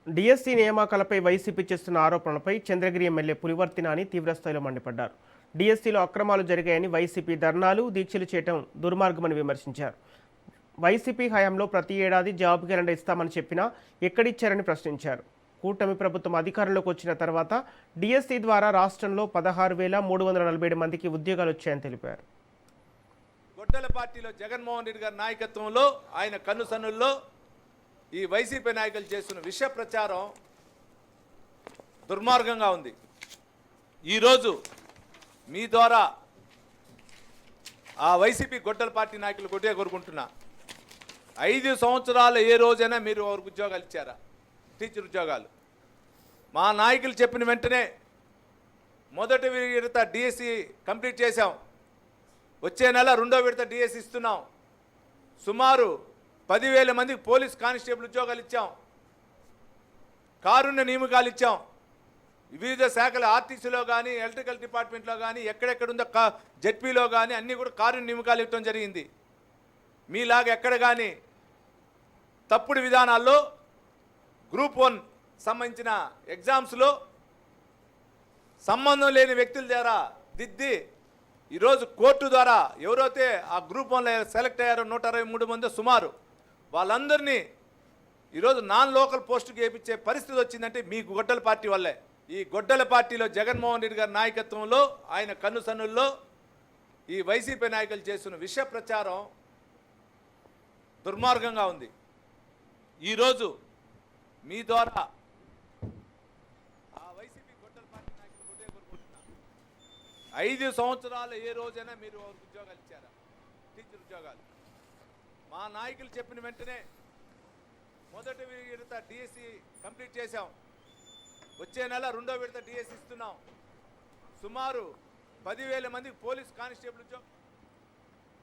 DSC నియామకాలపై YCP చేస్తున్న ఆరోపణలపై Chandragiri MLA Pulivarthi Nani తీవ్రస్థాయిలో మండిపడ్డారు. డిఎస్సిలో అక్రమాలు జరిగాయని, వైసీపీ ధర్నాలు, దీక్షలు చేయడం దుర్మార్గమని విమర్శించారు. వైసీపీ హయాంలో ప్రతి ఏడాది జాబ్ క్యాలెండర్ ఇస్తామని చెప్పినా ఎక్కడిచ్చారని ప్రశ్నించారు. కూటమి ప్రభుత్వం అధికారంలోకి వచ్చిన తర్వాత డిఎస్సి ద్వారా రాష్ట్రంలో 16,347 మందికి ఉద్యోగాలు వచ్చాయని తెలిపారు. గొడ్డల పార్టీలో జగన్మోహన్ రెడ్డి గారి నాయకత్వంలో ఆయన కన్నుసన్నుల్లో ఈ వైసీపీ నాయకులు చేస్తున్న విష ప్రచారం దుర్మార్గంగా ఉంది. ఈరోజు మీ ద్వారా ఆ వైసీపీ గొడ్డల పార్టీ నాయకులు కొట్టే కోరుకుంటున్నా, 5 సంవత్సరాలు ఏ రోజైనా మీరు వారికి ఉద్యోగాలు ఇచ్చారా? టీచర్ ఉద్యోగాలు మా నాయకులు చెప్పిన వెంటనే మొదటి విడత డిఎస్సి కంప్లీట్ చేశాం. వచ్చే నెల 2వ విడత డిఎస్సి ఇస్తున్నాం. సుమారు 10,000 మందికి పోలీస్ కానిస్టేబుల్ ఉద్యోగాలు ఇచ్చాం. కారుణ్య నియామకాలు ఇచ్చాం. వివిధ శాఖల ఆర్టీసీలో కానీ, ఎలక్ట్రికల్ డిపార్ట్మెంట్లో కానీ, ఎక్కడెక్కడుందో జెడ్పీలో కానీ అన్నీ కూడా కారుణ్య నియామకాలు ఇవ్వడం జరిగింది. మీలాగా ఎక్కడ కానీ తప్పుడు విధానాల్లో గ్రూప్ 1 సంబంధించిన ఎగ్జామ్స్లో సంబంధం లేని వ్యక్తుల ద్వారా దిద్ది ఈరోజు కోర్టు ద్వారా ఎవరైతే ఆ గ్రూప్ 1లో సెలెక్ట్ అయ్యారో 163 మంది సుమారు వాళ్ళందరినీ ఈరోజు నాన్ లోకల్ పోస్టుకి వేయించే పరిస్థితి వచ్చిందంటే మీ గొడ్డల పార్టీ వల్లే. ఈ గొడ్డల పార్టీలో జగన్మోహన్ రెడ్డి గారి నాయకత్వంలో ఆయన కన్నుసన్నుల్లో ఈ వైసీపీ నాయకులు చేస్తున్న విష ప్రచారం దుర్మార్గంగా ఉంది. ఈరోజు మీ ద్వారా ఆ వైసీపీ గొడ్డల పార్టీ నాయకులు కొట్టే కోరుకుంటున్నా, 5 సంవత్సరాలు ఏ రోజైనా మీరు వారికి ఉద్యోగాలు ఇచ్చారా? టీచర్ ఉద్యోగాలు మా నాయకులు చెప్పిన వెంటనే మొదటి విడత డిఎస్సి కంప్లీట్ చేశాం. వచ్చే నెల 2వ విడత డిఎస్సి ఇస్తున్నాం. సుమారు 10,000 మందికి పోలీస్ కానిస్టేబుల్ ఉద్యోగం